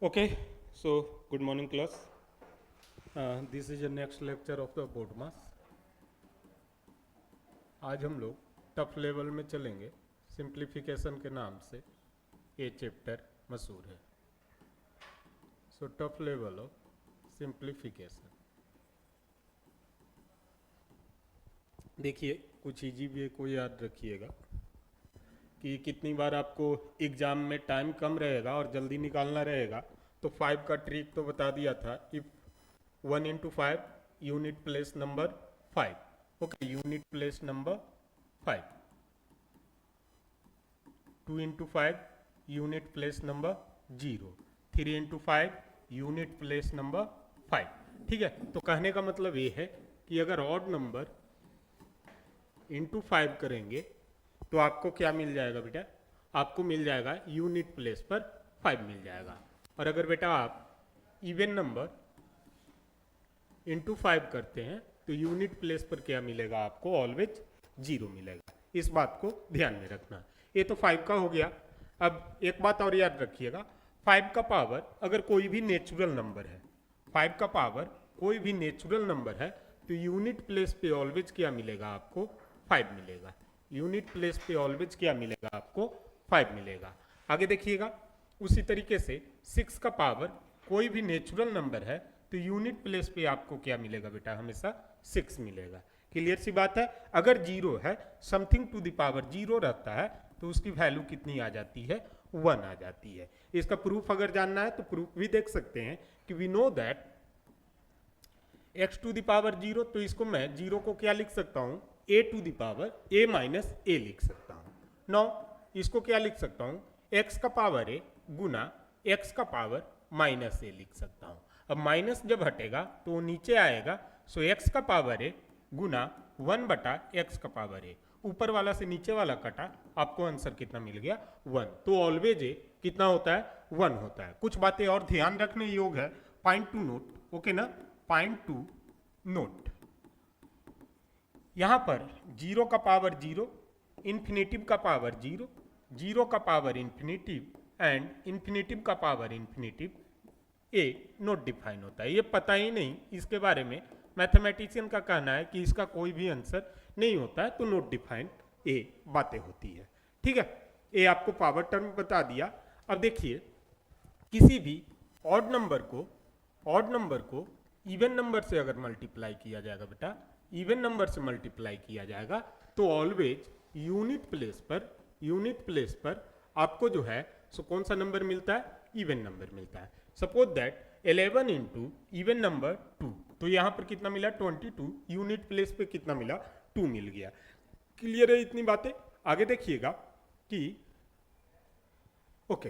Okay, so good morning class. This is the next lecture of the board mass. आज हम लोग tough level में चलेंगे, simplification के नाम से ये चैप्टर मशहूर है. So tough level of simplification. देखिए कुछ इजी भी को याद रखिएगा कि कितनी बार आपको एग्जाम में टाइम कम रहेगा और जल्दी निकालना रहेगा. तो 5 का ट्रिक तो बता दिया था. If 1 into 5 unit place number 5. Okay, unit place number 5. 2 into 5 unit place number 0. 3 into 5 unit place number 5. ठीक है, तो कहने का मतलब ये है कि अगर ऑड नंबर इंटू 5 करेंगे तो आपको क्या मिल जाएगा बेटा? आपको मिल जाएगा यूनिट प्लेस पर 5 मिल जाएगा. और अगर बेटा आप इवन नंबर इंटू 5 करते हैं तो यूनिट प्लेस पर क्या मिलेगा? आपको ऑलवेज 0 मिलेगा. इस बात को ध्यान में रखना. ये तो 5 का हो गया. अब एक बात और याद रखिएगा, 5 का पावर अगर कोई भी नेचुरल नंबर है, 5 का पावर कोई भी नेचुरल नंबर है तो यूनिट प्लेस पे ऑलवेज क्या मिलेगा? आपको 5 मिलेगा. यूनिट प्लेस पे ऑलवेज क्या मिलेगा? आपको 5 मिलेगा. आगे देखिएगा, उसी तरीके से 6 का पावर कोई भी नेचुरल नंबर है तो यूनिट प्लेस पे आपको क्या मिलेगा बेटा? हमेशा 6 मिलेगा. क्लियर सी बात है. अगर 0 है, समथिंग टू द पावर 0 रहता है तो उसकी वैल्यू कितनी आ जाती है? 1 आ जाती है. इसका प्रूफ अगर जानना है तो प्रूफ भी देख सकते हैं कि we know that x to the power 0, तो इसको मैं 0 को क्या लिख सकता हूं? a to the power a minus a लिख सकता हूं. नौ इसको क्या लिख सकता हूं? x का पावर a गुना x का पावर माइनस a लिख सकता हूं. अब माइनस जब हटेगा तो नीचे आएगा, सो x का पावर a गुना 1 बटा x का पावर a. ऊपर वाला से नीचे वाला कटा, आपको आंसर कितना मिल गया? 1. तो ऑलवेज a कितना होता है? 1 होता है. कुछ बातें और ध्यान रखने योग है. Point two note. ओके ना? Point two note. यहां पर 0 का पावर 0, इन्फिनेटिव का पावर 0, 0 का पावर इन्फिनेटिव एंड इन्फिनेटिव का पावर इन्फिनेटिव ए नोट डिफाइन होता है. ये पता ही नहीं इसके बारे में. मैथमेटिशियन का कहना है कि इसका कोई भी आंसर नहीं होता है, तो नोट डिफाइन ए बातें होती है. ठीक है, ये आपको पावर टर्म बता दिया. अब देखिए, किसी भी ऑड नंबर को इवन नंबर से अगर मल्टीप्लाई किया जाएगा बेटा, इवन नंबर से मल्टीप्लाई किया जाएगा तो ऑलवेज यूनिट प्लेस पर आपको जो है सो कौन सा नंबर मिलता है? इवन नंबर मिलता है. Suppose that 11 into even number 2, तो यहां पर कितना मिला? 22. यूनिट प्लेस पे कितना मिला? 2 मिल गया. क्लियर है इतनी बातें? आगे देखिएगा कि ओके,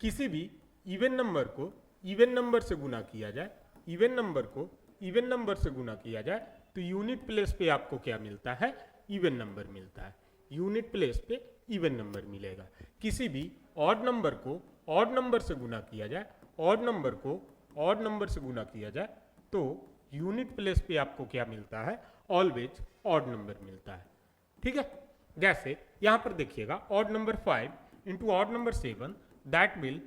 किसी भी इवन नंबर को इवन नंबर से गुना किया जाए, इवन नंबर को इवन नंबर से गुना किया जाए तो यूनिट प्लेस पे आपको क्या मिलता है? इवन नंबर मिलता है. यूनिट प्लेस पे इवन नंबर मिलेगा. किसी भी ऑड नंबर को ऑड नंबर से गुना किया जाए, ऑड नंबर को ऑड नंबर से गुना किया जाए तो यूनिट प्लेस पे आपको क्या मिलता है? ऑलवेज ऑड नंबर मिलता है. ठीक है, जैसे यहां पर देखिएगा, odd number 5 into odd number 7 that will,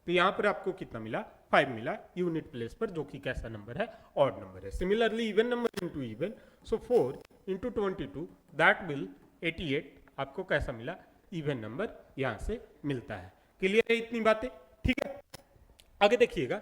तो यहां पर आपको कितना मिला? 5 मिला यूनिट प्लेस पर, जो कि कैसा नंबर है? ऑड नंबर है. Similarly even number into even, so 4 into 22 that will 88, आपको कैसा मिला? इवन नंबर यहां से मिलता है. क्लियर है इतनी बातें? ठीक है, आगे देखिएगा.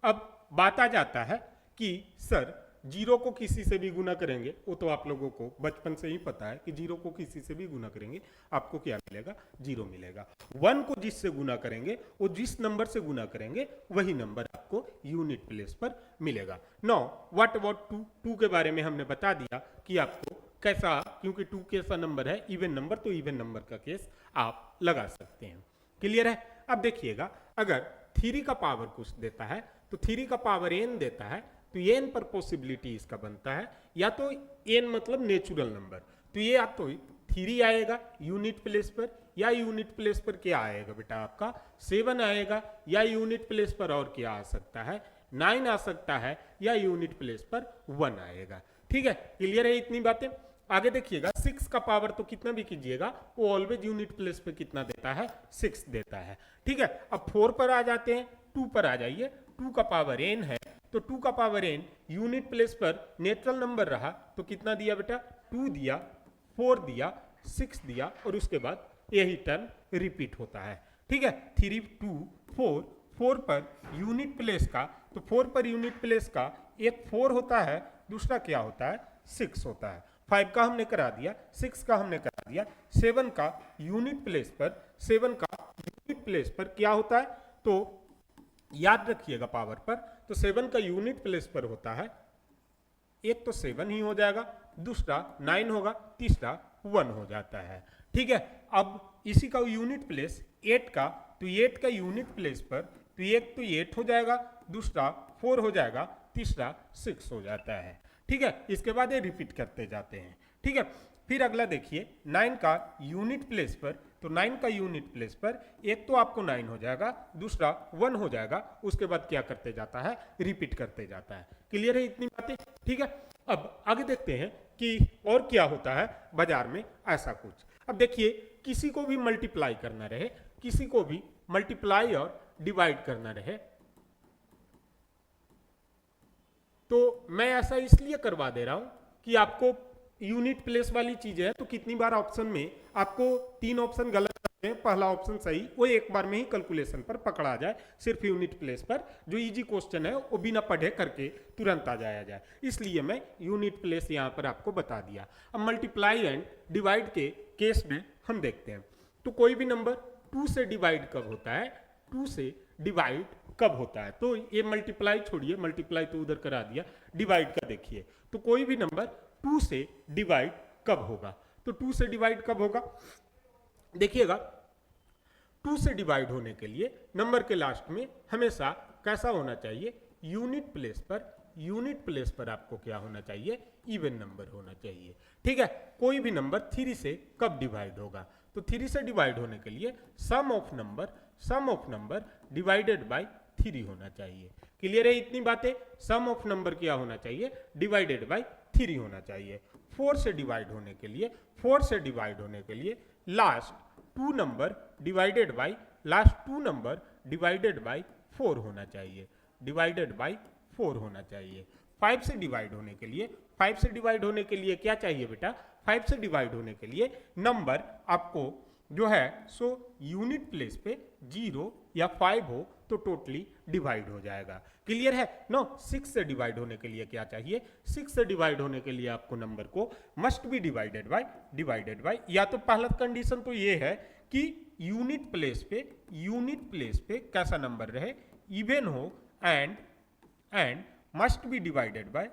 अब बात आ जाता है कि सर 0 को किसी से भी गुना करेंगे, वो तो आप लोगों को बचपन से ही पता है कि 0 को किसी से भी गुना करेंगे आपको क्या मिलेगा? 0 मिलेगा. 1 को जिससे गुना करेंगे, वो जिस नंबर से गुना करेंगे वही नंबर आपको यूनिट प्लेस पर मिलेगा. Now what about 2? 2 के बारे में हमने बता दिया कि आपको कैसा, क्योंकि 2 कैसा नंबर है? इवन नंबर, तो इवन नंबर का केस आप लगा सकते हैं. क्लियर है? अब देखिएगा, अगर 3 का पावर कुछ देता है तो 3 का पावर n देता है, तो n पर पॉसिबिलिटी इसका बनता है, या तो n मतलब नेचुरल नंबर, तो ये या तो 3 आएगा यूनिट प्लेस पर, या यूनिट प्लेस पर क्या आएगा बेटा? आपका 7 आएगा, या यूनिट प्लेस पर और क्या आ सकता है? 9 आ सकता है, या यूनिट प्लेस पर 1 आएगा. ठीक है, क्लियर है इतनी बातें? आगे देखिएगा 6 का पावर तो कितना भी कीजिएगा वो ऑलवेज यूनिट प्लेस पे कितना देता है, 6 देता है। ठीक है, अब 4 पर आ जाते हैं, 2 पर आ जाइए। 2 का पावर n है, तो 2 का पावर n यूनिट प्लेस पर नेचुरल नंबर रहा तो कितना दिया बेटा, 2 दिया, 4 दिया, 6 दिया, और उसके बाद यही टर्म रिपीट होता है। ठीक है, 3 2 4, 4 पर यूनिट प्लेस का, तो 4 पर यूनिट प्लेस का एक 4 होता है, दूसरा क्या होता है, 6 होता है। 5 का हमने करा दिया, 6 का हमने करा दिया, 7 का यूनिट प्लेस पर, 7 का यूनिट प्लेस पर क्या होता है, तो याद रखिएगा पावर पर, तो 7 का यूनिट प्लेस पर होता है, एक तो 7 ही हो जाएगा, दूसरा 9 होगा, तीसरा 1 हो जाता है। ठीक है, अब इसी का यूनिट प्लेस 8 का, तो 8 का यूनिट प्लेस पर, तो एक तो 8 हो जाएगा, दूसरा 4 हो जाएगा, तीसरा 6 हो जाता है। ठीक है, इसके बाद ये रिपीट करते जाते हैं। ठीक है, फिर अगला देखिए 9 का यूनिट प्लेस पर, तो 9 का यूनिट प्लेस पर एक तो आपको 9 हो जाएगा, दूसरा 1 हो जाएगा, उसके बाद क्या करते जाता है, रिपीट करते जाता है। क्लियर है इतनी बातें? ठीक है, अब आगे देखते हैं कि और क्या होता है बाजार में ऐसा कुछ। अब देखिए किसी को भी मल्टीप्लाई करना रहे, किसी को भी मल्टीप्लाई और डिवाइड करना रहे, तो मैं ऐसा इसलिए करवा दे रहा हूं कि आपको यूनिट प्लेस वाली चीजें है, तो कितनी बार ऑप्शन में आपको 3 ऑप्शन गलत करते हैं, पहला ऑप्शन सही, वो एक बार में ही कैलकुलेशन पर पकड़ा जाए, सिर्फ यूनिट प्लेस पर जो इजी क्वेश्चन है वो बिना पढ़े करके तुरंत आ जाया जाए, इसलिए मैं यूनिट प्लेस यहां पर आपको बता दिया। अब मल्टीप्लाई एंड डिवाइड के केस में हम देखते हैं, तो कोई भी नंबर 2 से डिवाइड कब होता है, 2 से डिवाइड कब होता है, तो ये मल्टीप्लाई छोड़िए, मल्टीप्लाई तो उधर करा दिया, डिवाइड का देखिए, तो कोई भी नंबर 2 से डिवाइड कब होगा, तो 2 से डिवाइड कब होगा, देखिएगा 2 से डिवाइड होने के लिए नंबर के लास्ट में हमेशा कैसा होना चाहिए, यूनिट प्लेस पर, यूनिट प्लेस पर आपको क्या होना चाहिए, इवन नंबर होना चाहिए। ठीक है, कोई भी नंबर 3 से कब डिवाइड होगा, तो 3 से डिवाइड होने के लिए सम ऑफ नंबर डिवाइडेड बाय 3 होना चाहिए। क्लियर है इतनी बातें? सम ऑफ नंबर क्या होना चाहिए, डिवाइडेड बाय 3 होना चाहिए। 4 से डिवाइड होने के लिए, 4 से डिवाइड होने के लिए last 2 number divided by, last 2 number divided by 4 होना चाहिए, डिवाइडेड बाय 4 होना चाहिए। 5 से डिवाइड होने के लिए, 5 से डिवाइड होने के लिए क्या चाहिए बेटा, 5 से डिवाइड होने के लिए नंबर आपको जो है सो यूनिट प्लेस पे 0 या 5 हो तो टोटली डिवाइड हो जाएगा। क्लियर है? नो, 6 से डिवाइड होने के लिए क्या चाहिए, 6 से डिवाइड होने के लिए आपको नंबर को मस्ट बी डिवाइडेड बाय, या तो पहला कंडीशन तो ये है कि यूनिट प्लेस पे कैसा नंबर रहे, इवन हो, and must be divided bye,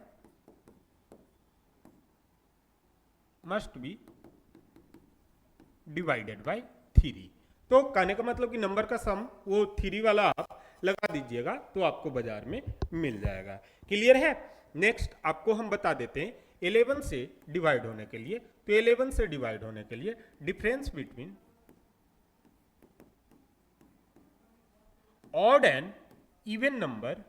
must be divided by 3। तो कहने का मतलब कि नंबर का सम वो 3 वाला आप लगा दीजिएगा तो आपको बाजार में मिल जाएगा। क्लियर है? नेक्स्ट आपको हम बता देते हैं 11 से डिवाइड होने के लिए, तो 11 से डिवाइड होने के लिए difference between odd and even number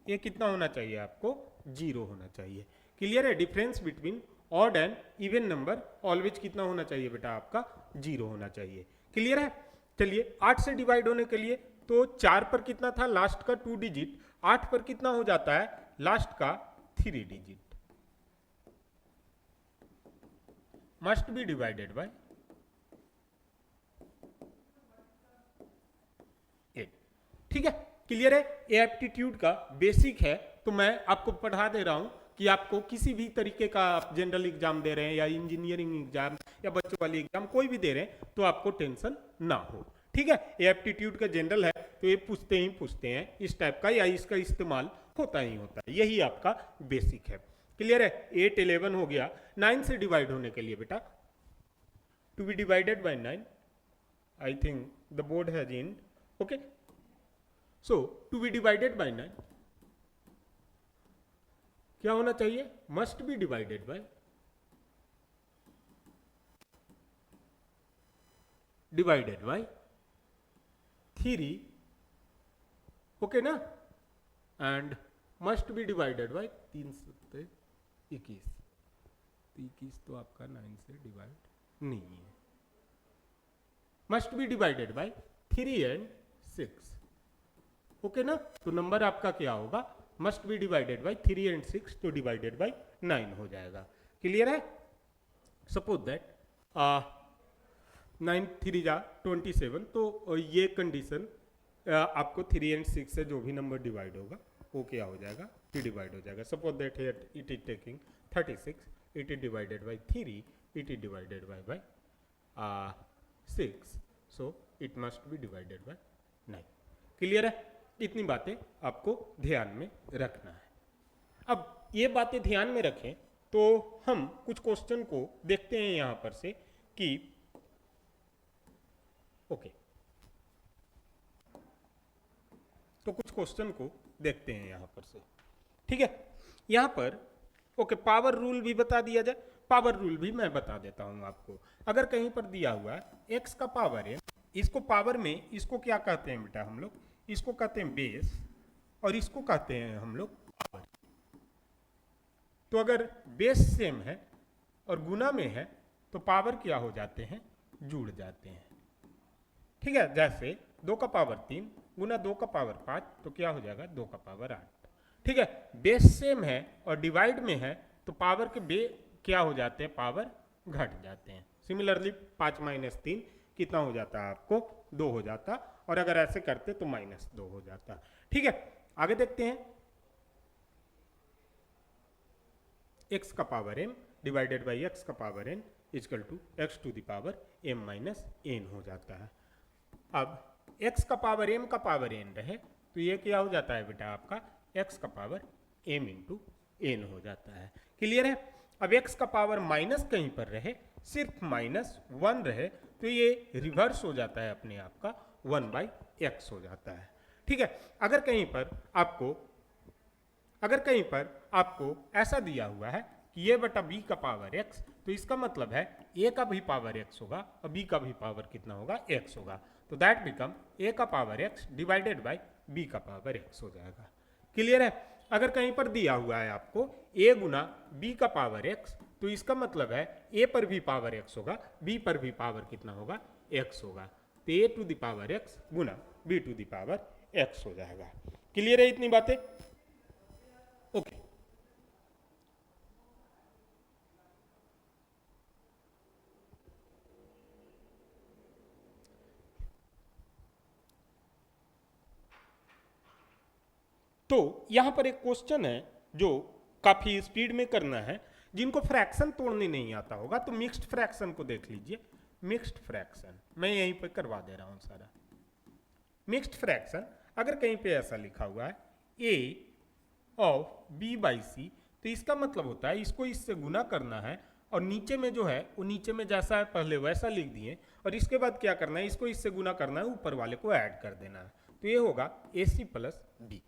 ये कितना होना चाहिए आपको, 0 होना चाहिए। क्लियर है? Difference between odd and even number always कितना होना चाहिए बेटा, आपका 0 होना चाहिए। क्लियर है? चलिए 8 से डिवाइड होने के लिए, तो 4 पर कितना था, लास्ट का 2 डिजिट, 8 पर कितना हो जाता है, लास्ट का 3 digit, must be divided bye 8। ठीक है? क्लियर है? ये एप्टीट्यूड का बेसिक है, तो मैं आपको पढ़ा दे रहा हूं कि आपको किसी भी तरीके का आप जनरल एग्जाम दे रहे हैं या इंजीनियरिंग एग्जाम या बच्चों वाली एग्जाम कोई भी दे रहे हैं तो आपको टेंशन ना हो। ठीक है? ये एप्टीट्यूड का जनरल है, तो ये पूछते हैं इस टाइप का, या इसका इस्तेमाल होता ही होता है, यही आपका बेसिक है। क्लियर है? 8 11 हो गया। 9 से डिवाइड होने के लिए बेटा, to be divided by 9, I think the board has in, okay, so to be divided by 9 क्या होना चाहिए, must be divided by, divided by 3 okay ना, and must be divided by 3 सत्ते 21, तो 21 तो आपका 9 से डिवाइड नहीं है, must be divided by 3 and 6, okay ना। तो नंबर आपका क्या होगा, must be divided by 3 and 6, तो डिवाइडेड बाई 9 हो जाएगा। क्लियर है? सपोज दैट 9 3 जा 27, तो ये कंडीशन आपको 3 एंड 6 से जो भी नंबर डिवाइड होगा वो क्या हो जाएगा, ही डिवाइड हो जाएगा। Suppose that here it is taking 36, it is divided by 3, it is divided by 6, so it must be divided by 9। Clear है? इतनी बातें आपको ध्यान में रखना है। अब ये बातें ध्यान में रखें तो हम कुछ क्वेश्चन को देखते हैं यहां पर से कि ओके, तो कुछ क्वेश्चन को देखते हैं यहां पर से, ठीक है। यहां पर ओके, पावर रूल भी बता दिया जाए, पावर रूल भी मैं बता देता हूं आपको। अगर कहीं पर दिया हुआ है x का पावर है, इसको पावर में इसको क्या कहते हैं बेटा हम लोग, इसको कहते हैं बेस, और इसको कहते हैं हम लोग पावर। तो अगर बेस सेम है और गुना में है तो पावर क्या हो जाते हैं, जुड़ जाते हैं, ठीक है। जैसे 2 का पावर 3 गुना 2 का पावर 5, तो क्या हो जाएगा 2 का पावर 8, ठीक है। बेस सेम है और डिवाइड में है तो पावर के क्या हो जाते हैं, पावर घट जाते हैं। सिमिलरली 5 - 3 कितना हो जाता है आपको, 2 हो जाता, और अगर ऐसे करते तो -2 हो जाता, ठीक है। आगे देखते हैं, x का power m divided by x का power n equal to x to the power m minus n हो जाता है। अब x का पावर m का पावर n रहे तो ये क्या हो जाता है बेटा आपका, x का पावर m इंटू n हो जाता है। क्लियर है? अब x का पावर माइनस कहीं पर रहे, सिर्फ -1 रहे, तो ये रिवर्स हो जाता है अपने आप का, 1/x हो जाता है, ठीक है। अगर कहीं पर आपको ऐसा दिया हुआ है कि ये बटा b का पावर x, तो इसका मतलब है a का भी पावर x होगा और b का भी पावर कितना होगा, x होगा, तो दैट बिकम a का power x divided by b का पावर x हो जाएगा। क्लियर है? अगर कहीं पर दिया हुआ है आपको a गुना b का पावर x, तो इसका मतलब है a पर भी पावर x होगा, b पर भी पावर कितना होगा, x होगा, तो a to the power x गुना b to the power x हो जाएगा। क्लियर है इतनी बातें? ओके, तो यहां पर एक क्वेश्चन है जो काफी स्पीड में करना है, जिनको फ्रैक्शन तोड़ने नहीं आता होगा तो मिक्स्ड फ्रैक्शन को देख लीजिए। मिक्स्ड फ्रैक्शन मैं यहीं पे करवा दे रहा हूं सारा। मिक्स्ड फ्रैक्शन अगर कहीं पे ऐसा लिखा हुआ है a ऑफ b बाई सी, तो इसका मतलब होता है इसको इससे गुना करना है और नीचे में जो है वो नीचे में जैसा है पहले वैसा लिख दिए, और इसके बाद क्या करना है, इसको इससे गुना करना है, ऊपर वाले को ऐड कर देना है, तो ये होगा ac प्लस b।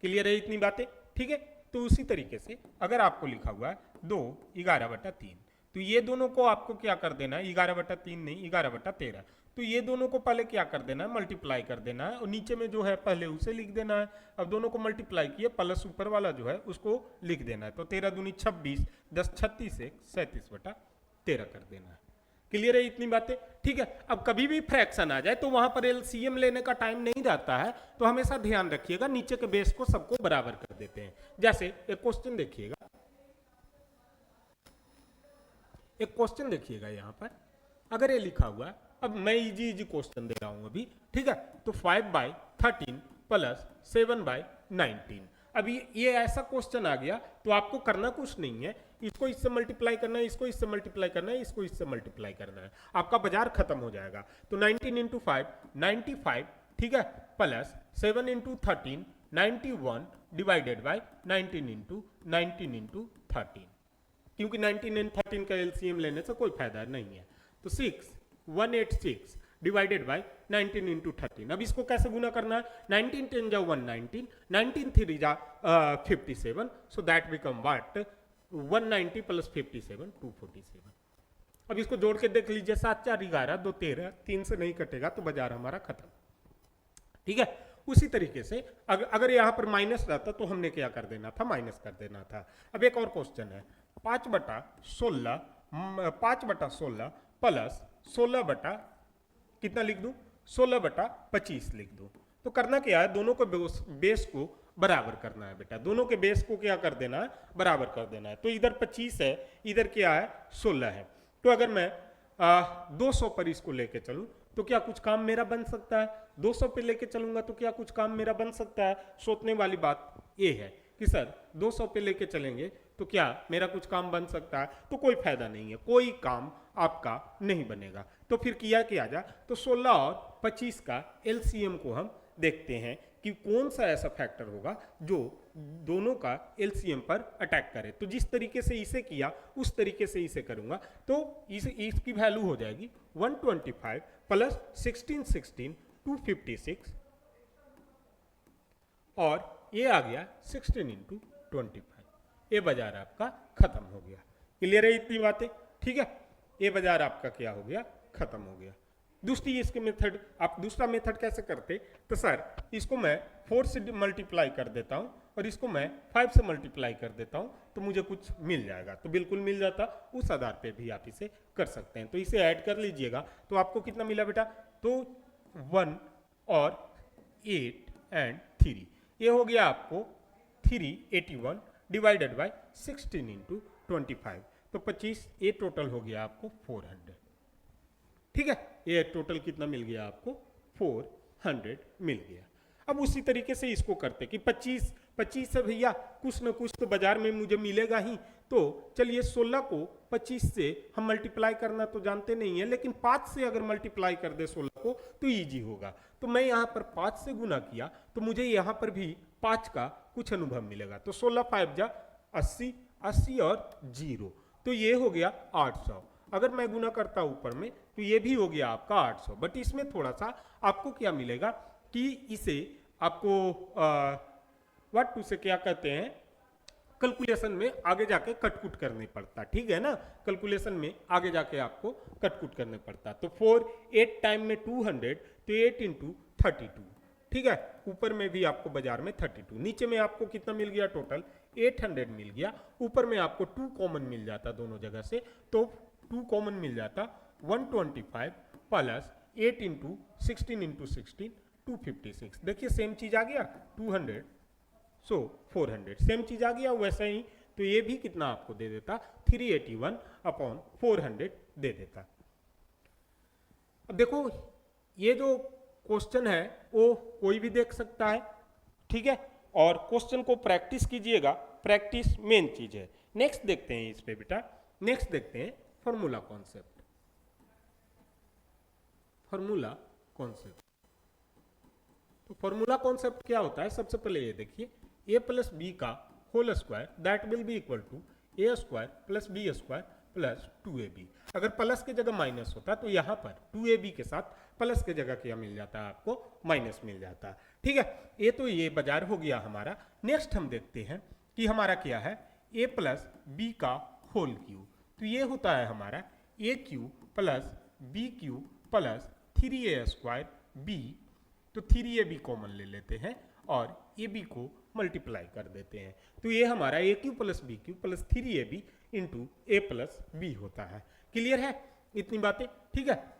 क्लियर है इतनी बातें? ठीक है। तो उसी तरीके से अगर आपको लिखा हुआ है 2 11/3, तो ये दोनों को आपको क्या कर देना है, 11/3 नहीं 11/13, तो ये दोनों को पहले क्या कर देना है, मल्टीप्लाई कर देना है, और नीचे में जो है पहले उसे लिख देना है। अब दोनों को मल्टीप्लाई किए प्लस ऊपर वाला जो है उसको लिख देना है, तो 13 दूनी 26, 10 36 1 37/13 कर देना है। क्लियर है इतनी बातें? ठीक है। अब कभी भी फ्रैक्शन आ जाए तो वहां पर एलसीएम लेने का टाइम नहीं रहता है, तो हमेशा ध्यान रखिएगा नीचे के बेस को सबको बराबर कर देते हैं। जैसे एक क्वेश्चन देखिएगा, यहां पर अगर ये लिखा हुआ है, अब मैं इजी क्वेश्चन दे रहा हूं अभी, ठीक है। तो 5/13 प्लस 7/19, अभी ये ऐसा क्वेश्चन आ गया तो आपको करना कुछ नहीं है, इसको इससे मल्टीप्लाई करना है, इसको इससे मल्टीप्लाई करना है, इसको इससे मल्टीप्लाई करना है, आपका बाजार खत्म हो जाएगा। तो 19 इंटू 5 95, ठीक है, plus 7 into 13 91 divided by 19 into 13, क्योंकि 19 एंड 13 का एलसीएम लेने से कोई फायदा नहीं है। तो 186 डिवाइडेड बाई 19 इंटू 13। अब इसको कैसे गुना करना है, 19 10 जा 119, 19 3 जा 57, सो दैट बिकम व्हाट, 190 प्लस 57 247। अब इसको जोड़ के देख लीजिए, 7 4 11 2 13, 3 से नहीं कटेगा तो बाजार हमारा खत्म। ठीक है। उसी तरीके से अगर यहाँ पर माइनस रहता तो हमने क्या कर देना था, माइनस कर देना था। अब एक और क्वेश्चन है, 5/16 प्लस 16 बटा कितना लिख दूं, 16/25 लिख दूं। तो करना क्या है, दोनों को बेस को बराबर करना है बेटा, दोनों के बेस को क्या कर देना है, बराबर कर देना है। तो इधर 25 है, इधर क्या है 16 है। तो अगर मैं 200 पर इसको लेके चलूं तो क्या कुछ काम मेरा बन सकता है, 200 पे लेके चलूंगा तो क्या कुछ काम मेरा बन सकता है। सोचने वाली बात ये है कि सर 200 पे लेके चलेंगे तो क्या मेरा कुछ काम बन सकता है, तो कोई फायदा नहीं है, कोई काम आपका नहीं बनेगा। तो फिर किया क्या जाए, तो 16 और 25 का एलसीएम को हम देखते हैं कि कौन सा ऐसा फैक्टर होगा जो दोनों का एलसीएम पर अटैक करे। तो जिस तरीके से इसे किया उस तरीके से इसे करूंगा, तो इसकी वैल्यू हो जाएगी 125 प्लस 16 256 और ये आ गया 16 इंटू 25। ये बाजार आपका खत्म हो गया। क्लियर है इतनी बातें, ठीक है। ये बाजार आपका क्या हो गया, खत्म हो गया। दूसरी इसके मेथड, आप दूसरा मेथड कैसे करते, तो सर इसको मैं 4 से मल्टीप्लाई कर देता हूं और इसको मैं 5 से मल्टीप्लाई कर देता हूं तो मुझे कुछ मिल जाएगा। तो बिल्कुल मिल जाता, उस आधार पे भी आप इसे कर सकते हैं। तो इसे ऐड कर लीजिएगा तो आपको कितना मिला बेटा, तो 1 और 8 एंड 3, ये हो गया आपको 381 डिवाइडेड बाय 16 इंटू 25, तो 25, ये टोटल हो गया आपको 400। ठीक है, ये टोटल कितना मिल गया आपको, 400 मिल गया। अब उसी तरीके से इसको करते कि 25 से भैया कुछ ना कुछ तो बाजार में मुझे मिलेगा ही। तो चलिए 16 को 25 से हम मल्टीप्लाई करना तो जानते नहीं है, लेकिन 5 से अगर मल्टीप्लाई कर दे 16 को तो इजी होगा। तो मैं यहाँ पर 5 से गुना किया तो मुझे यहाँ पर भी 5 का कुछ अनुभव मिलेगा। तो 16 5 जा 80, 80 और 0, तो ये हो गया 800। अगर मैं गुना करता ऊपर में तो ये भी हो गया आपका 800। बट इसमें थोड़ा सा आपको क्या मिलेगा कि इसे आपको व्हाट टू से क्या कहते हैं, कैलकुलेशन में आगे जाके कटकुट करनी पड़ता, ठीक है ना। कैलकुलेशन में आगे जाके आपको कटकुट करने पड़ता। तो 4 8 टाइम में 200, तो 8 इंटू 32, ठीक है। ऊपर में भी आपको बाजार में 32, नीचे में आपको कितना मिल गया, टोटल 800 मिल गया। ऊपर में आपको 2 कॉमन मिल जाता दोनों जगह से, तो 2 कॉमन मिल जाता, 125 प्लस 8 इंटू 16 इंटू 16 256। देखिए सेम चीज आ गया 200, सो 400 सेम चीज आ गया। वैसा ही तो ये भी कितना आपको दे देता, 381 अपॉन 400 दे देता। अब देखो ये जो क्वेश्चन है वो कोई भी देख सकता है, ठीक है। और क्वेश्चन को प्रैक्टिस कीजिएगा, प्रैक्टिस मेन चीज है। नेक्स्ट देखते हैं इस पे बेटा, नेक्स्ट देखते हैं फॉर्मूला कॉन्सेप्ट। फॉर्मूला कॉन्सेप्ट, तो फॉर्मूला कॉन्सेप्ट क्या होता है, सबसे पहले ये देखिए, a प्लस बी का whole square that will be equal to A square plus B square plus 2ab। अगर प्लस की जगह माइनस होता तो यहाँ पर 2ab के साथ प्लस की जगह क्या मिल जाता है, आपको माइनस मिल जाता, ठीक है। ये तो ये बाजार हो गया हमारा। नेक्स्ट हम देखते हैं कि हमारा क्या है, a प्लस बी का होल क्यूब, तो ये होता है हमारा a cube plus B cube plus 3a square b। तो 3ab कॉमन ले लेते हैं और ab को मल्टीप्लाई कर देते हैं, तो ये हमारा a cube plus B cube plus 3ab into A plus B होता है। क्लियर है इतनी बातें, ठीक है।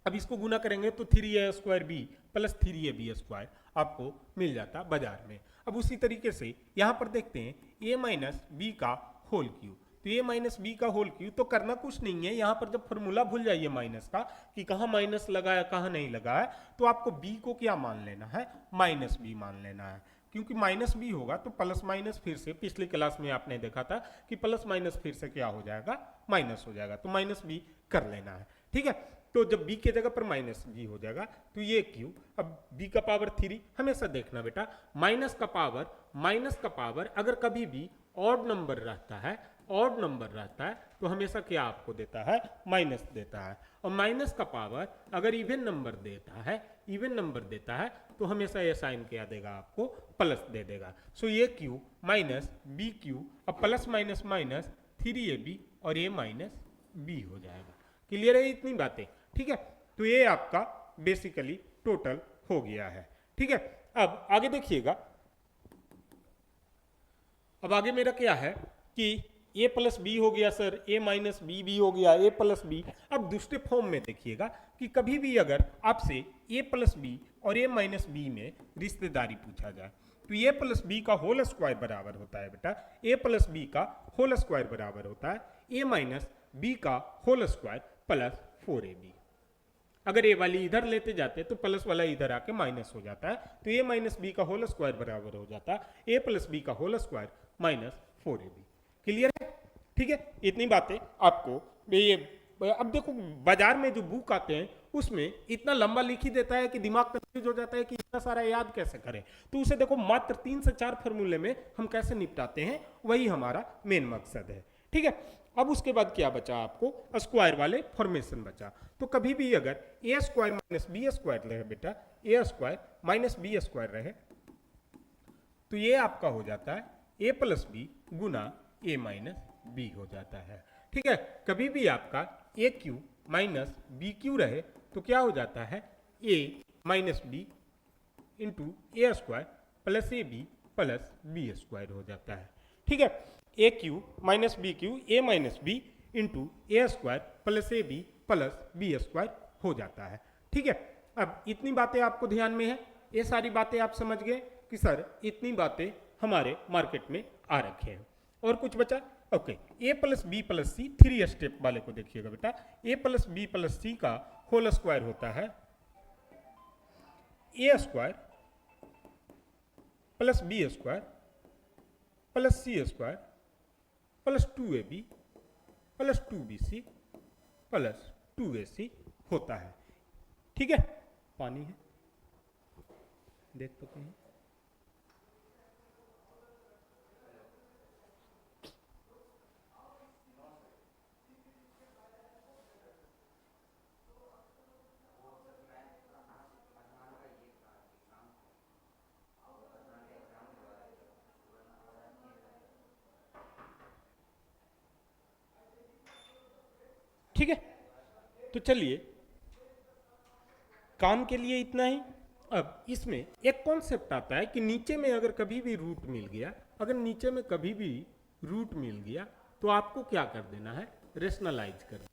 अब इसको गुना करेंगे तो 3a square B plus 3ab square आपको मिल जाता बाजार में। अब उसी तरीके से यहाँ पर देखते हैं a माइनस बी का होल क्यूब, तो ये माइनस बी का होल क्यूब, तो करना कुछ नहीं है। यहाँ पर जब फॉर्मूला भूल जाइए माइनस का कि कहाँ माइनस लगाया कहाँ नहीं लगाया, तो आपको बी को क्या मान लेना है, माइनस बी मान लेना है। क्योंकि माइनस बी होगा तो प्लस माइनस फिर से, पिछली क्लास में आपने देखा था कि प्लस माइनस फिर से क्या हो जाएगा, माइनस हो जाएगा, तो माइनस बी कर लेना है, ठीक है। तो जब b के जगह पर माइनस बी हो जाएगा तो ये क्यूब, अब b का पावर 3, हमेशा देखना बेटा माइनस का पावर अगर कभी भी ऑड नंबर रहता है, ऑड नंबर रहता है तो हमेशा क्या आपको देता है, माइनस देता है। और माइनस का पावर अगर इवन नंबर देता है तो हमेशा ये साइन क्या देगा, आपको प्लस दे देगा। सो ये क्यूब माइनस बी क्यूब, अब प्लस माइनस माइनस 3ab और ये माइनस बी हो जाएगा। क्लियर है इतनी बातें, ठीक है। तो ये आपका बेसिकली टोटल हो गया है, ठीक है। अब आगे देखिएगा, अब आगे मेरा क्या है कि a प्लस बी हो गया सर, a माइनस बी भी हो गया, a प्लस बी। अब दूसरे फॉर्म में देखिएगा कि कभी भी अगर आपसे a प्लस बी और a माइनस बी में रिश्तेदारी पूछा जाए तो a प्लस बी का होल स्क्वायर बराबर होता है बेटा a प्लस बी का होल स्क्वायर बराबर होता है a माइनस बी का होल स्क्वायर प्लस 4ab। अगर ए वाली इधर लेते जाते तो प्लस वाला इधर आके माइनस हो जाता है, तो ए माइनस बी का होल स्क्वायर बराबर हो जाता है ए प्लस बी का whole square minus 4ab। Clear है? ठीक है, इतनी बातें आपको ये। अब देखो बाजार में जो बुक आते हैं उसमें इतना लंबा लिख ही देता है कि दिमाग कंफ्यूज हो जाता है कि इतना सारा याद कैसे करें। तो उसे देखो मात्र 3 से 4 फॉर्मूले में हम कैसे निपटाते हैं, वही हमारा मेन मकसद है। ठीक है, अब उसके बाद क्या बचा आपको, स्क्वायर वाले फॉर्मेशन बचा। तो कभी भी अगर A square minus B square रहे बेटा, A square minus B square रहे तो ये आपका हो जाता है ए प्लस बी गुना ए माइनस बी हो जाता है। ठीक है, कभी भी आपका A cube minus B cube रहे तो क्या हो जाता है A minus B into A square plus A B plus B square हो जाता है। ठीक है, A cube minus B Q A minus B into A square plus A B plus B square हो जाता है। ठीक है, अब इतनी बातें आपको ध्यान में है, ये सारी बातें आप समझ गए कि सर इतनी बातें हमारे मार्केट में आ रखे हैं। और कुछ बचा? Okay, A plus B plus C 3 step वाले को देखिएगा बेटा। A plus B plus C का होल स्क्वायर होता है A square plus B square plus C square plus 2ab plus 2bc plus 2ac होता है। ठीक है, पानी है देख तो कहीं। ठीक है, तो चलिए काम के लिए इतना ही। अब इसमें एक कॉन्सेप्ट आता है कि नीचे में अगर कभी भी रूट मिल गया, अगर नीचे में कभी भी रूट मिल गया तो आपको क्या कर देना है, रेशनलाइज कर देना।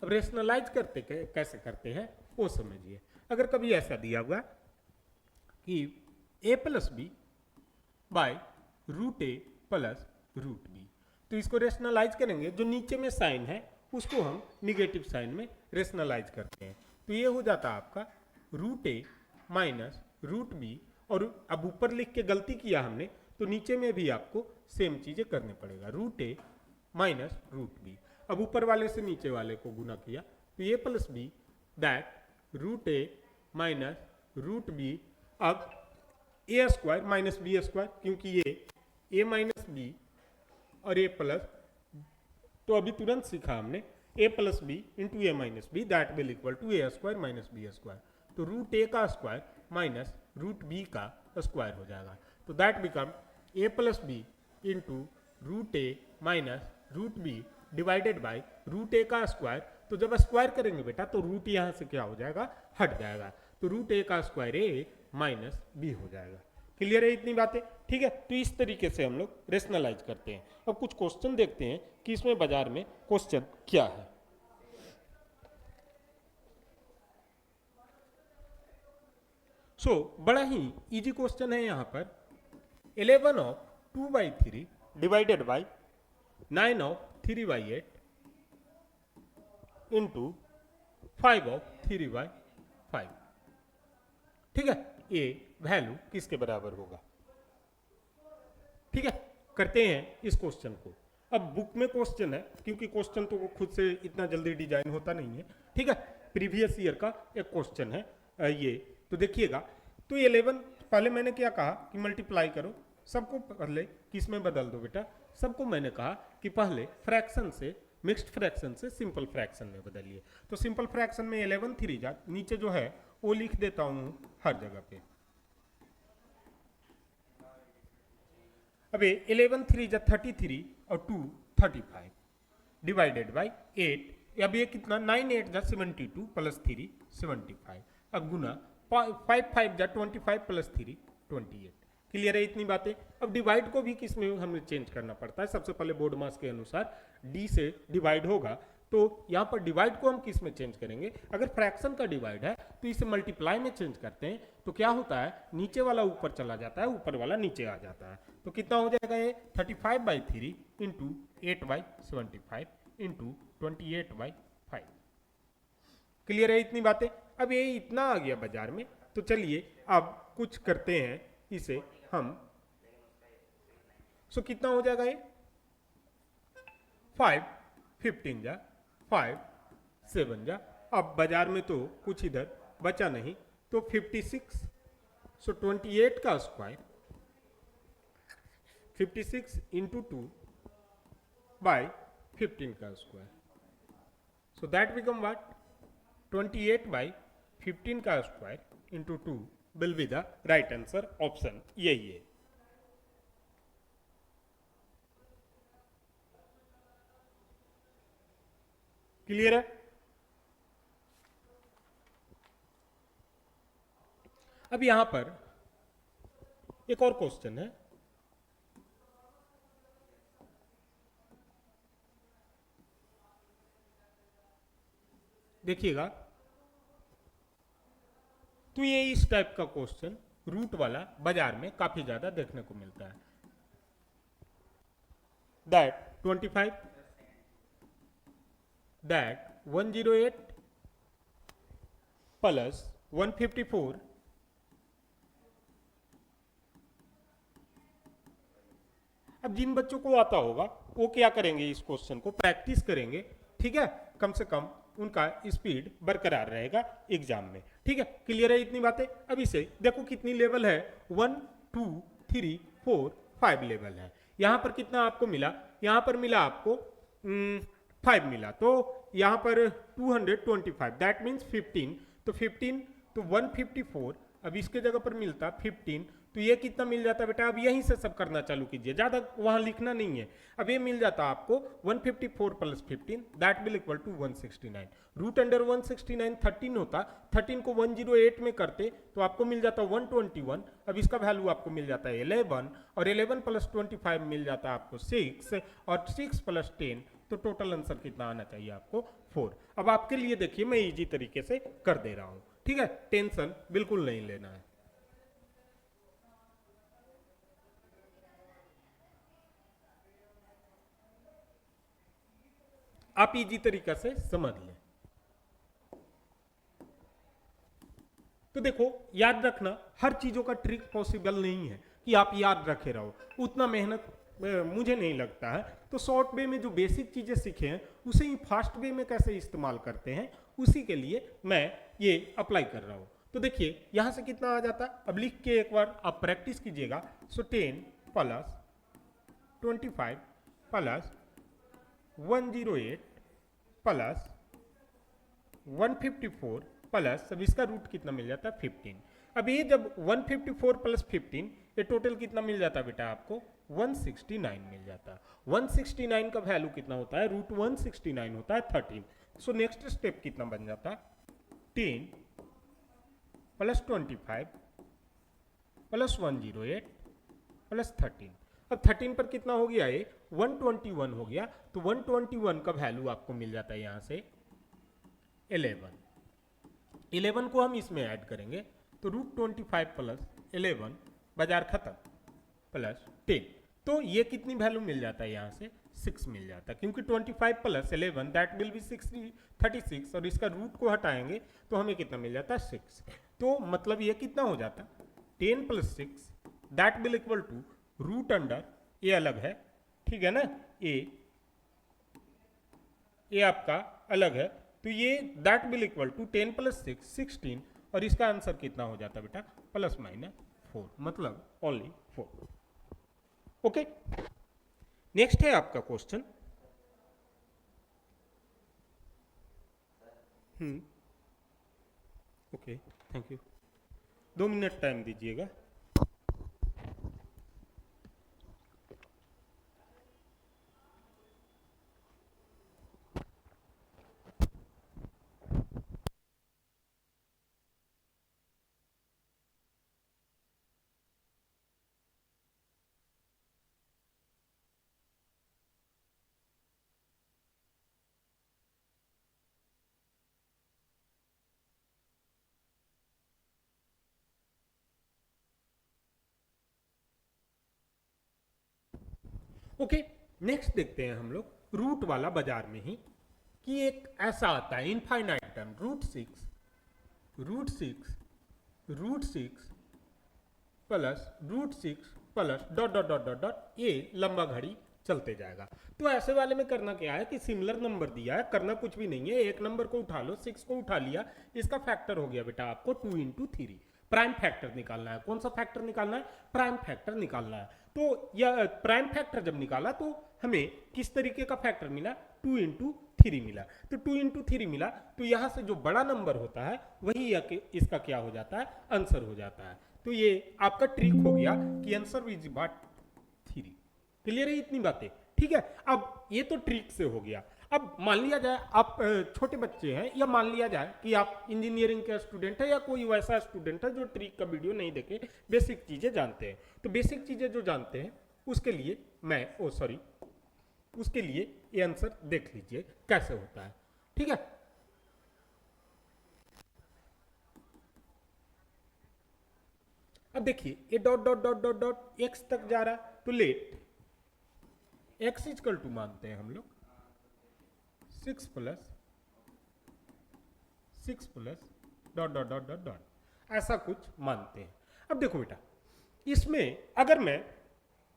अब रेशनलाइज करते कैसे करते हैं वो समझिए। अगर कभी ऐसा दिया हुआ कि A plus B by root A plus root B, तो इसको रेशनलाइज करेंगे, जो नीचे में साइन है उसको हम निगेटिव साइन में रेशनलाइज करते हैं। तो ये हो जाता है आपका root A minus root B. और अब ऊपर लिख के गलती किया हमने तो नीचे में भी आपको सेम चीजें करने पड़ेगा, root A minus root B. अब ऊपर वाले से नीचे वाले को गुना किया तो A plus B that root A minus root B. अब A square minus B square, क्योंकि ये ए माइनस बी और ए प्लस, तो अभी तुरंत सीखा हमने A plus B into A minus B that will equal to A square minus B square. तो रूट ए का स्क्वायर माइनस रूट बी का स्क्वायर हो जाएगा। तो that become A plus B into root A minus root B divided by root A का square. तो जब square करेंगे बेटा तो रूट यहाँ से क्या हो जाएगा, हट जाएगा। तो रूट ए का स्क्वायर ए माइनस बी हो जाएगा। क्लियर है इतनी बातें? ठीक है, तो इस तरीके से हम लोग रेशनलाइज करते हैं। अब कुछ क्वेश्चन देखते हैं कि इसमें बाजार में क्वेश्चन क्या है। बड़ा ही इजी क्वेश्चन है यहाँ पर। 11 of 2/3 divided by 9 of 3/8 into 5 of 3/5। ठीक है, ये वैल्यू किसके बराबर होगा? ठीक है, करते हैं इस क्वेश्चन को। अब बुक में क्वेश्चन है, क्योंकि क्वेश्चन तो खुद से इतना जल्दी डिजाइन होता नहीं है। ठीक है, प्रीवियस ईयर का एक क्वेश्चन है ये। तो देखिएगा, तो 11 पहले मैंने क्या कहा कि मल्टीप्लाई करो, सबको पहले किस में बदल दो बेटा, सबको मैंने कहा कि पहले फ्रैक्शन से, मिक्स्ड फ्रैक्शन से सिंपल फ्रैक्शन में बदलिए। तो सिंपल फ्रैक्शन में 11 3 जा, नीचे जो है वो लिख देता हूं हर जगह पे। अब 11 3 जा 33 और 2 35। Divided by 8। अब ये कितना 9 8 जा 72 प्लस 3 75। अब गुना 5 5 जा 25 प्लस 3 28। क्लियर है इतनी बातें। अब डिवाइड को भी किस में हमें चेंज करना पड़ता है। सबसे पहले बोर्ड मास के अनुसार डी से डिवाइड होगा, तो यहाँ पर डिवाइड को हम किस में चेंज करेंगे। अगर फ्रैक्शन का डिवाइड है तो इसे मल्टीप्लाई में चेंज करते हैं, तो क्या होता है नीचे वाला ऊपर चला जाता है, ऊपर वाला नीचे आ जाता है। तो कितना हो जाएगा ये 35/3 इंटू 8/75 इंटू 28/5। क्लियर है इतनी बातें। अब ये इतना आ गया बाजार में, तो चलिए अब कुछ करते हैं इसे हम। सो कितना हो जाएगा ये 5 15 जा 5 7 जा। अब बाजार में तो कुछ इधर बचा नहीं, तो 56। सो 28 का स्क्वायर 56 इंटू 2 बाई 15 का square. So that become what 28/15 का square into 2 will be the right answer. Option यही है। क्लियर है। अब यहां पर एक और क्वेश्चन है। देखिएगा, तो ये इस टाइप का क्वेश्चन रूट वाला बाजार में काफी ज्यादा देखने को मिलता है। दैट 25 दैट 108 प्लस 154 अब जिन बच्चों को आता होगा वो क्या करेंगे, इस क्वेश्चन को प्रैक्टिस करेंगे, ठीक है। कम से कम उनका स्पीड बरकरार रहेगा एग्जाम में, ठीक है। क्लियर है इतनी बातें। अब इसे देखो कितनी लेवल है 1 2 3 4 5 लेवल है। यहां पर कितना आपको मिला, यहां पर मिला आपको 5 मिला, तो यहां पर 225 दैट मीन्स 15। तो 15 तो 154। अब इसके जगह पर मिलता 15, तो ये कितना मिल जाता बेटा। अब यहीं से सब करना चालू कीजिए, ज्यादा वहां लिखना नहीं है। अब ये मिल जाता आपको 154 plus 15 that will equal to 169। Root under 169 13 होता, 13 को 108 में करते तो आपको मिल जाता 121। अब इसका वैल्यू आपको मिल जाता है 11, और 11 प्लस 25 मिल जाता है आपको 6, और 6 प्लस 10, तो टोटल आंसर कितना आना चाहिए आपको 4। अब आपके लिए देखिए मैं इजी तरीके से कर दे रहा हूं, ठीक है। टेंशन बिल्कुल नहीं लेना है। आप इजी तरीका से समझ लें। तो देखो याद रखना, हर चीजों का ट्रिक पॉसिबल नहीं है कि आप याद रखे रहो, उतना मेहनत मुझे नहीं लगता है। तो शॉर्ट वे में जो बेसिक चीजें सीखे हैं उसे ही फास्ट वे में कैसे इस्तेमाल करते हैं, उसी के लिए मैं ये अप्लाई कर रहा हूं। तो देखिए यहां से कितना आ जाता, अब लिख के एक बार आप प्रैक्टिस कीजिएगा। सो 10 प्लस 25 प्लस 108 प्लस 154 प्लस, अब इसका रूट कितना मिल जाता है 15। अब ये जब 154 प्लस 15, ये टोटल कितना मिल जाता है बेटा आपको 169 मिल जाता है। 169 का वैल्यू कितना होता है, रूट 169 होता है 13। सो नेक्स्ट स्टेप कितना बन जाता है 10 प्लस 25 प्लस 108 प्लस 13। अब 13 पर कितना हो गया, ये 121 हो गया, तो 121 का वैल्यू आपको मिल जाता है यहां से 11 को हम इसमें ऐड करेंगे, तो रूट 25 प्लस 11 बाजार खत्म प्लस 10, तो ये कितनी वैल्यू मिल जाता है यहाँ से 6 मिल जाता है, क्योंकि 25 प्लस 11 दैट विल बी 36, और इसका रूट को हटाएंगे तो हमें कितना मिल जाता है 6। तो मतलब ये कितना हो जाता 10 plus 6 that will equal to root under, ये अलग है, ठीक है ना, ये आपका अलग है, तो ये that will equal to 10 plus 6 16, और इसका आंसर कितना हो जाता बेटा प्लस माइनस 4, मतलब ओनली 4। ओके, नेक्स्ट है आपका question. Okay, thank you. 2 minute time दीजिएगा। ओके, नेक्स्ट देखते हैं हम लोग रूट वाला बाजार में ही, कि एक ऐसा आता है infinite term root six plus dot dot dot dot dot, ये लंबा घड़ी चलते जाएगा। तो ऐसे वाले में करना क्या है कि सिमिलर नंबर दिया है, करना कुछ भी नहीं है, एक नंबर को उठा लो, 6 को उठा लिया, इसका फैक्टर हो गया बेटा आपको 2 × 3, प्राइम फैक्टर निकालना है। कौन सा फैक्टर निकालना है? प्राइम फैक्टर निकालना है। तो यह प्राइम फैक्टर जब निकाला तो हमें किस तरीके का फैक्टर मिला? 2 × 3 मिला। तो 2 × 3 मिला, तो यहां से जो बड़ा नंबर होता है वही इसका क्या हो जाता है? आंसर हो जाता है। तो ये आपका ट्रिक हो गया कि आंसर इज व्हाट? 3। क्लियर है इतनी बातें? ठीक है, अब ये तो ट्रिक से हो गया। अब मान लिया जाए आप छोटे बच्चे हैं, या मान लिया जाए कि आप इंजीनियरिंग का स्टूडेंट है, या कोई वैसा स्टूडेंट है जो ट्रिक का वीडियो नहीं देखे, बेसिक चीजें जानते हैं। तो बेसिक चीजें जो जानते हैं उसके लिए उसके लिए ये आंसर देख लीजिए कैसे होता है। ठीक है, अब देखिए ये dot dot dot dot dot x तक जा रहा है, तो लेट एक्स इक्वल टू मानते हैं हम लोग 6 plus dot dot dot dot dot, ऐसा कुछ मानते हैं। अब देखो बेटा, इसमें अगर मैं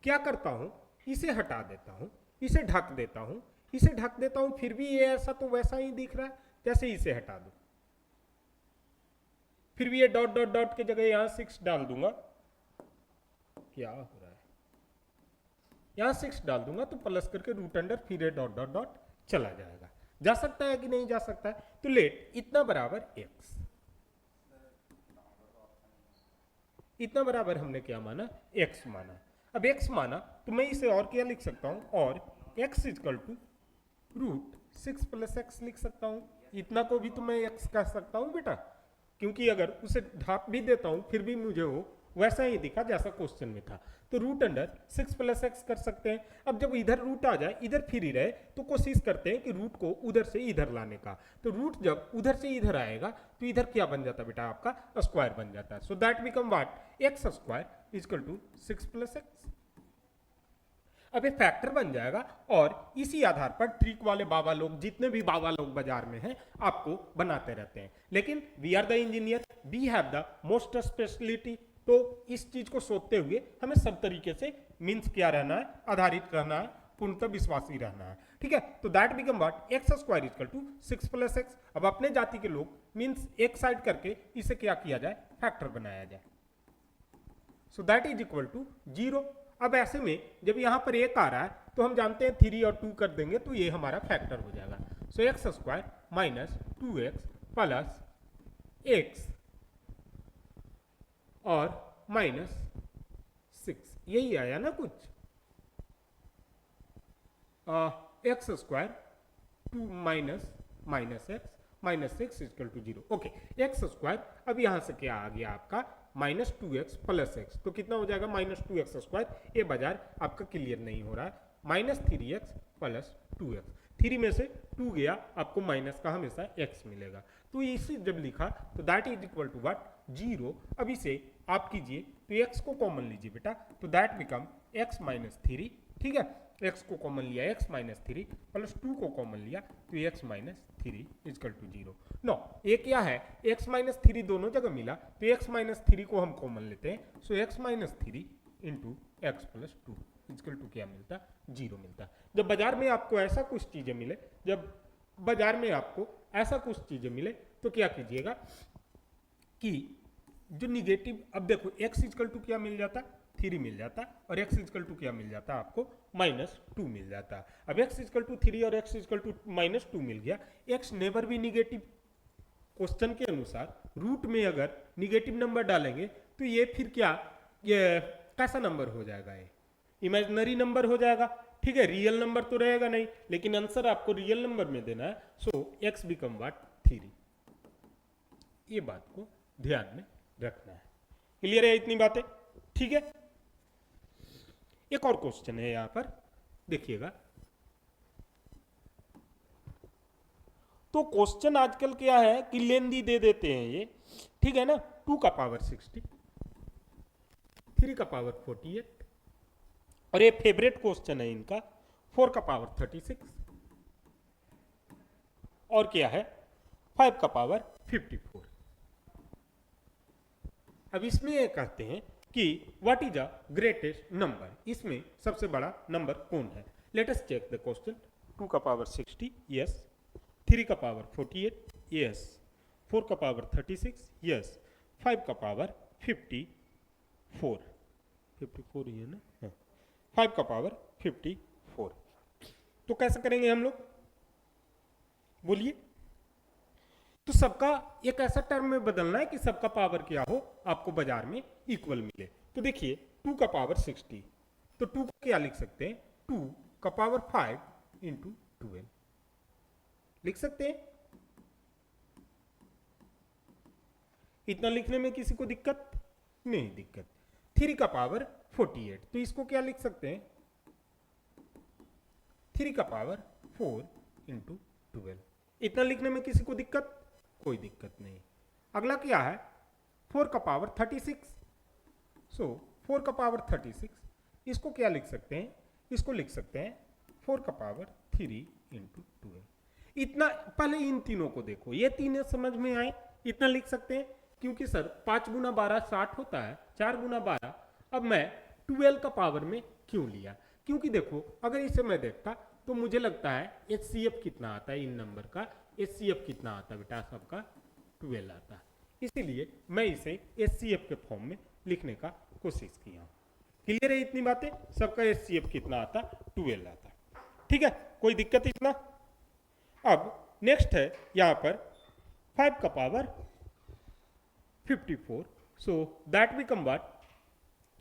क्या करता हूं, इसे हटा देता हूं, इसे ढक देता हूं, इसे ढक देता हूं, फिर भी ये ऐसा तो वैसा ही दिख रहा है जैसे इसे हटा दो, फिर भी ये डॉट डॉट डॉट की जगह यहां 6 डाल दूंगा, क्या हो रहा है? यहां 6 डाल दूंगा तो प्लस करके रूट अंडर, फिर ये डॉट डॉट डॉट चला जाएगा। जा सकता है कि नहीं जा सकता है? तो लेट इतना बराबर x, इतना बराबर हमने क्या माना? x माना। अब x माना तो मैं इसे और क्या लिख सकता हूं? और x equal to root 6 plus x लिख सकता हूं। इतना को भी तो मैं x कह सकता हूं बेटा, क्योंकि अगर उसे ढाप भी देता हूं फिर भी मुझे वो वैसा ही दिखा जैसा क्वेश्चन में था। तो रूट अंडर 6 प्लस x कर सकते हैं। अब जब इधर रूट आ जाए, इधर फिर ही रहे, तो कोशिश करते हैं कि रूट को उधर से इधर लाने का। तो रूट जब उधर से इधर आएगा तो इधर क्या बन जाता है बेटा? आपका स्क्वायर बन जाता है। So that become what? X square equal to 6 plus X. अब ये फैक्टर बन जाएगा, और इसी आधार पर ट्रिक वाले बाबा लोग, जितने भी बाबा लोग बाजार में हैं, आपको बनाते रहते हैं। लेकिन we are the engineer, we have the most speciality. तो इस चीज को सोचते हुए हमें सब तरीके से मीन्स क्या रहना है? आधारित रहना है, पूर्णतः विश्वासी रहना है। ठीक है, तो that become what? X square equal to 6 plus X. अब अपने जाति के लोग मीन्स एक साइड करके इसे क्या किया जाए? फैक्टर बनाया जाए। So that is equal to 0। अब ऐसे में जब यहां पर 1 आ रहा है तो हम जानते हैं 3 और 2 कर देंगे तो ये हमारा फैक्टर हो जाएगा। So X square minus 2x plus x और माइनस 6, यही आया ना कुछ? X square 2 minus X minus 6 equal to 0। Okay, X square, अब यहां से क्या आ गया आपका? माइनस 2x प्लस एक्स, तो कितना हो जाएगा? Minus 2x square. ये बाजार आपका क्लियर नहीं हो रहा है। माइनस 3x प्लस 2x, 3 में से 2 गया, आपको माइनस का हमेशा x मिलेगा। तो इसे जब लिखा तो that is equal to what? 0। अब इसे आप कीजिए तो x को कॉमन लीजिए बेटा, तो दैट बिकम x माइनस 3। ठीक है, x को कॉमन लिया, x माइनस 3 प्लस 2 को कॉमन लिया तो x minus 3 equal to 0। No, ये क्या है? x माइनस 3 दोनों जगह मिला तो x माइनस 3 को हम कॉमन लेते हैं। So x minus 3 into X plus 2 equal to क्या मिलता? 0 मिलता। जब बाजार में आपको ऐसा कुछ चीजें मिले, जब बाजार में आपको ऐसा कुछ चीजें मिले तो क्या कीजिएगा कि जो निगेटिव, अब देखो x इक्वल टू क्या मिल जाता? 3 मिल जाता, और x इक्वल टू क्या मिल जाता आपको? माइनस 2 मिल जाता। अब x इक्वल टू 3 और x इक्वल टू माइनस 2 मिल गया। x नेवर भी निगेटिव। क्वेश्चन के अनुसार रूट में अगर निगेटिव नंबर डालेंगे तो ये फिर क्या, ये कैसा नंबर हो जाएगा? ये इमेजिनरी नंबर हो जाएगा। ठीक है, रियल नंबर तो रहेगा नहीं, लेकिन आंसर आपको रियल नंबर में देना है। सो x बिकम व्हाट? 3। ये बात को ध्यान में रखना है। क्लियर है इतनी बातें? ठीक है, एक और क्वेश्चन है यहां पर, देखिएगा। तो क्वेश्चन आजकल क्या है कि लेंदी दे देते हैं ये, ठीक है ना? 2 का पावर 60, 3 का पावर 48, और ये फेवरेट क्वेश्चन है इनका, 4 का पावर 36 और क्या है 5 का पावर 54। अब इसमें ये कहते हैं कि what is a greatest number, इसमें सबसे बड़ा नंबर कौन है। Let us check the question. 2 का पावर 60 यस, 3 का पावर 48 यस, 4 का पावर 36 यस, 5 का पावर 54 ही है ना, हाँ 5 का पावर 54। तो कैसे करेंगे हम लोग, बोलिए। तो सबका एक ऐसा टर्म में बदलना है कि सबका पावर क्या हो, आपको बाजार में इक्वल मिले। तो देखिए 2 का पावर 60, तो 2 को क्या लिख सकते हैं, 2 का पावर 5 इंटू 12 लिख सकते हैं। इतना लिखने में किसी को दिक्कत नहीं, दिक्कत। 3 का पावर 48, तो इसको क्या लिख सकते हैं, 3 का पावर 4 इंटू 12। इतना लिखने में किसी को दिक्कत, कोई दिक्कत नहीं। अगला क्या है 4 का पावर 36, सो 4 का पावर 36, इसको क्या लिख सकते हैं, इसको लिख सकते हैं 4 का पावर 3 इंटू 12। इतना पहले इन तीनों को देखो, ये तीनों समझ में आए, इतना लिख सकते हैं। क्योंकि सर 5 गुना 12 60 होता है, 4 गुना 12। अब मैं 12 का पावर में क्यों लिया, क्योंकि देखो अगर इसे मैं देखता तो मुझे लगता है HCF कितना आता है इन नंबर का, HCF कितना आता है बेटा सबका 12 आता है, इसीलिए मैं इसे HCF के फॉर्म में लिखने का कोशिश किया। क्लियर है इतनी बातें, सबका HCF कितना आता, 12 आता। ठीक है, कोई दिक्कत इतना। अब नेक्स्ट है यहाँ पर 5 का power 54, so that we convert,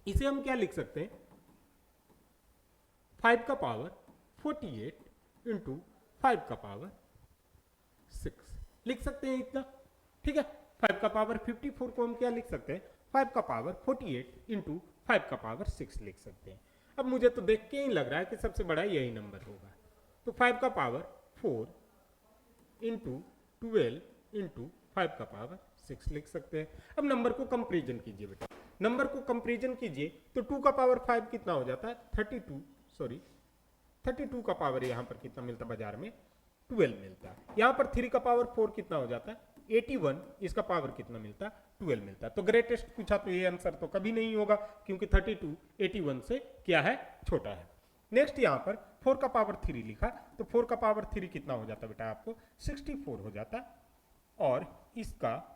इसे हम क्या लिख सकते हैं 5 का पावर 48 इंटू 5 का पावर 6 लिख सकते हैं इतना। ठीक है, 5 का पावर 54 को हम क्या लिख सकते हैं, 5 का पावर 48 इंटू 5 का पावर 6 लिख सकते हैं। अब मुझे तो देख के ही लग रहा है कि सबसे बड़ा यही नंबर होगा, तो 5 का पावर 4 इंटू 12 इंटू 5 का पावर 6 लिख सकते हैं। अब नंबर को कंपेरिजन कीजिए बेटा, नंबर को कंपेरिजन कीजिए तो 2 का पावर 5 कितना हो जाता है 32 का पावर यहाँ पर कितना मिलता है बाजार में 12 मिलता है। यहाँ पर 3 का पावर 4 कितना हो जाता है 81, इसका पावर कितना मिलता है 12 मिलता है। तो ग्रेटेस्ट पूछा तो ये आंसर तो कभी नहीं होगा, क्योंकि 32 81 से क्या है छोटा है। नेक्स्ट यहाँ पर 4 का पावर 3 लिखा, तो 4 का पावर 3 कितना हो जाता है बेटा आपको 64 हो जाता है, और इसका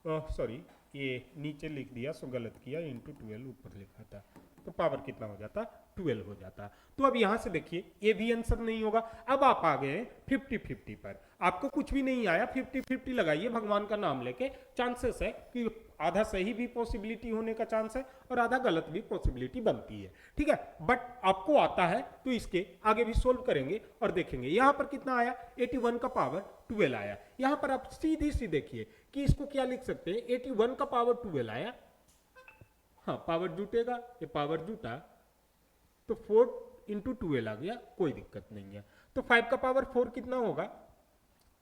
सॉरी ये नीचे लिख दिया सो गलत किया, इंटू 12 ऊपर लिखा था, तो पावर कितना हो जाता 12 हो जाता। तो अब यहां से देखिए ये भी आंसर नहीं होगा। अब आप आ गए 50-50 पर, आपको कुछ भी नहीं आया 50-50 लगाइए भगवान का नाम लेके, चांसेस है कि आधा सही भी पॉसिबिलिटी होने का चांस है और आधा गलत भी पॉसिबिलिटी बनती है। ठीक है, बट आपको आता है तो इसके आगे भी सोल्व करेंगे और देखेंगे। यहां पर कितना आया 81 का पावर 12 आया। यहां पर आप सीधी सी देखिए कि इसको क्या लिख सकते हैं 81 का पावर 12 आया, हाँ पावर जुटेगा, ये पावर जुटा तो 4 इंटू 12 आ गया, कोई दिक्कत नहीं है। तो 5 का पावर 4 कितना होगा,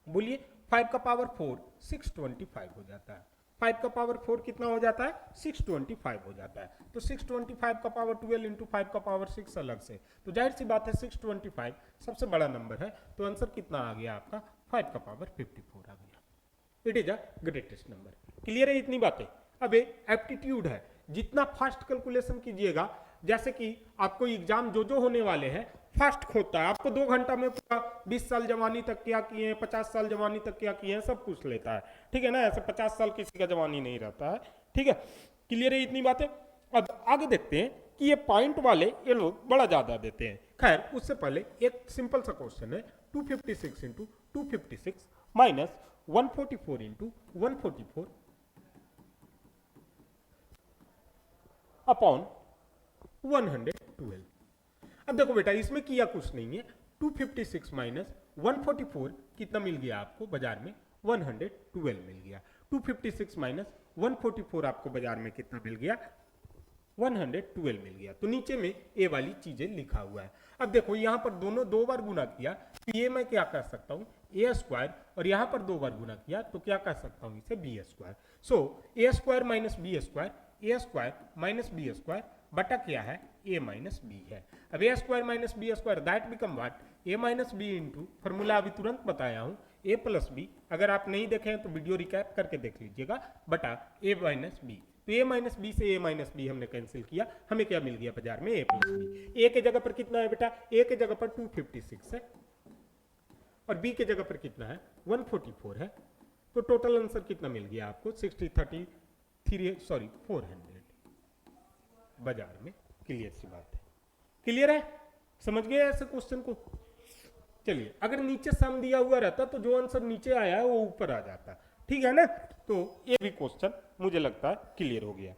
बोलिए 5 का पावर 4 625 हो जाता है। 5 का पावर 4 कितना हो जाता है 625 हो जाता है। तो 625 का पावर 12 इंटू 5 का पावर 6 अलग से, तो जाहिर सी बात है 625 सबसे बड़ा नंबर है, तो आंसर कितना आ गया आपका 5 का पावर 54 आ गया। It is a greatest number. Clear है इतनी बातें। अब एप्टीट्यूड है, जितना फास्ट कैलकुलेशन कीजिएगा, जैसे कि आपको एग्जाम जो होने वाले हैं फास्ट खोता है, आपको 2 घंटा में पूरा 20 साल जवानी तक क्या किए हैं, 50 साल जवानी तक क्या किए हैं सब पूछ लेता है। ठीक है ना, ऐसे 50 साल किसी का जवानी नहीं रहता है। ठीक है, क्लियर है इतनी बातें। अब आगे देखते हैं कि ये पॉइंट वाले ये लोग बड़ा ज्यादा देते हैं। खैर उससे पहले एक सिंपल सा क्वेश्चन है, 256 इंटू 256 माइनस 144 इंटू 144 अपॉन 112। अब देखो बेटा इसमें किया कुछ नहीं है, 256 माइनस 144 कितना मिल गया आपको बाजार में 112 मिल गया। 256 माइनस 144 आपको बाजार में कितना मिल गया 112 मिल गया। तो नीचे में ए वाली चीजें लिखा हुआ है। अब देखो यहाँ पर दोनों 2 बार गुना किया तो ये मैं क्या कर सकता हूँ ए स्क्वायर, और यहाँ पर 2 बार गुना किया तो क्या कर सकता हूँ इसे B square. So A square minus B square, A square minus B square बटा क्या है, a माइनस बी है। अब a square minus B square that become what, a minus B into, formula अभी तुरंत बताया हूँ, a प्लस बी, अगर आप नहीं देखे हैं तो वीडियो रिकैप करके देख लीजिएगा, बटा a माइनस बी। तो a माइनस बी से a माइनस बी हमने कैंसिल किया, हमें क्या मिल गया बाजार में, a प्लस बी। a के जगह पर कितना है बेटा, a के जगह पर 256 है और b के जगह पर कितना है, 144 है। तो टोटल आंसर कितना मिल गया आपको, 400 बाजार में। क्लियर सी बात है, क्लियर है, समझ गए ऐसे क्वेश्चन को। चलिए, अगर नीचे सम दिया हुआ रहता तो जो आंसर नीचे आया है वो ऊपर आ जाता, ठीक है ना। तो ये भी क्वेश्चन मुझे लगता है क्लियर हो गया।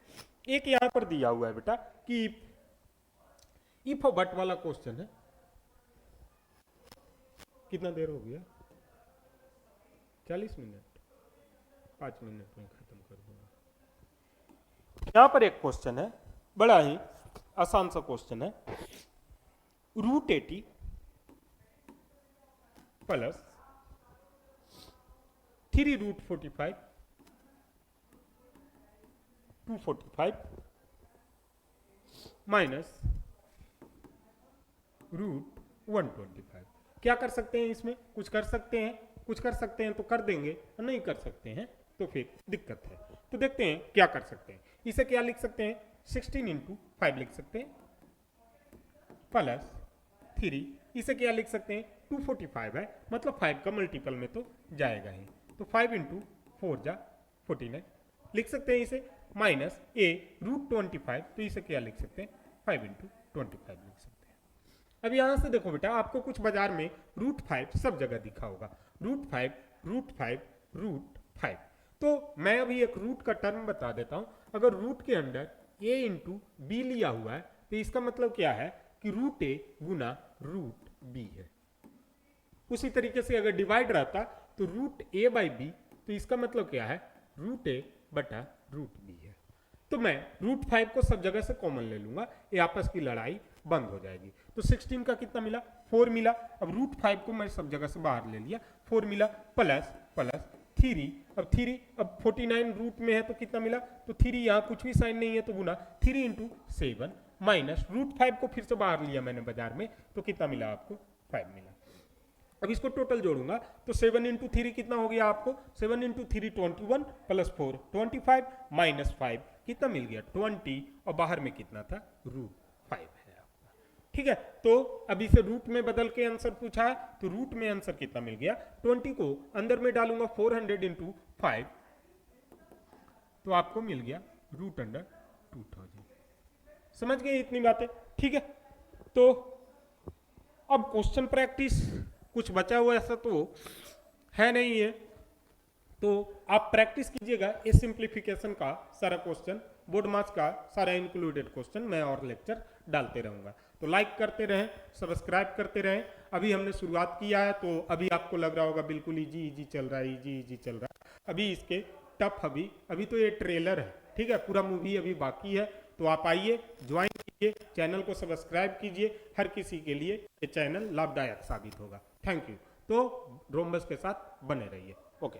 एक यहां पर दिया हुआ है बेटा कि इफ बट वाला क्वेश्चन है, कितना देर हो गया, 40 मिनट, 5 मिनट में खत्म कर दूंगा। यहां पर एक क्वेश्चन है, बड़ा ही आसान सा क्वेश्चन है, √80 प्लस 3√45 245 माइनस √125। क्या कर सकते हैं इसमें, कुछ कर सकते हैं, कुछ कर सकते हैं तो कर देंगे, और नहीं कर सकते हैं तो फिर दिक्कत है। तो देखते हैं क्या कर सकते हैं। इसे क्या लिख सकते हैं, 16 इंटू 5 लिख सकते हैं, प्लस 3, इसे क्या लिख सकते हैं, 245 है, मतलब 5 का मल्टीपल में तो जाएगा ही, तो 5 इंटू 4 जा 49 लिख सकते हैं इसे, माइनस √25, तो इसे क्या लिख सकते हैं, 5 इंटू 25 लिख सकते हैं। अब यहां से देखो बेटा, आपको कुछ बाजार में √5 सब जगह दिखा होगा, √5 तो मैं अभी एक रूट का टर्म बता देता हूं। अगर रूट के अंदर a इंटू बी लिया हुआ है तो इसका मतलब क्या है कि √a गुना √b है। उसी तरीके से अगर डिवाइड रहता तो √a बाई बी, तो इसका मतलब क्या है, √a बटा √b है। तो मैं √5 को सब जगह से कॉमन ले लूंगा, ये आपस की लड़ाई बंद हो जाएगी। तो 16 का कितना मिला, 4 मिला। अब √5 को मैं सब जगह से बाहर ले लिया, 4 मिला, प्लस 3, अब 3, अब 49 रूट में है तो कितना मिला, तो 3 यहाँ कुछ भी साइन नहीं है तो गुना 3 इंटू 7 माइनस √5 को फिर से बाहर लिया मैंने बाजार में, तो कितना मिला आपको, 5 मिला। अब इसको टोटल जोड़ूंगा तो 7 इंटू 3 कितना हो गया आपको, 7 इंटू 3 21 प्लस 4 25 माइनस 5 कितना मिल गया, 20, और बाहर में कितना था, √5 है आपका। ठीक है, तो अभी से रूट में बदल के आंसर पूछा है, तो रूट में आंसर कितना मिल गया, 20 को अंदर में डालूंगा 400 इंटू 5, तो आपको मिल गया √2000। समझ गए इतनी बातें, ठीक है। तो अब क्वेश्चन प्रैक्टिस कुछ बचा हुआ ऐसा तो है नहीं है, तो आप प्रैक्टिस कीजिएगा। इस सिंप्लीफिकेशन का सारा क्वेश्चन, बोर्ड मार्क्स का सारा इंक्लूडेड क्वेश्चन मैं और लेक्चर डालते रहूंगा। तो लाइक करते रहें, सब्सक्राइब करते रहें। अभी हमने शुरुआत किया है तो अभी आपको लग रहा होगा बिल्कुल इजी इजी चल रहा है, इजी इजी चल रहा है। अभी इसके टफ अभी तो ये ट्रेलर है, ठीक है, पूरा मूवी अभी बाकी है। तो आप आइए, ज्वाइन कीजिए, चैनल को सब्सक्राइब कीजिए, हर किसी के लिए ये चैनल लाभदायक साबित होगा। Thank you. तो रोम्बस के साथ बने रहिए। ओके।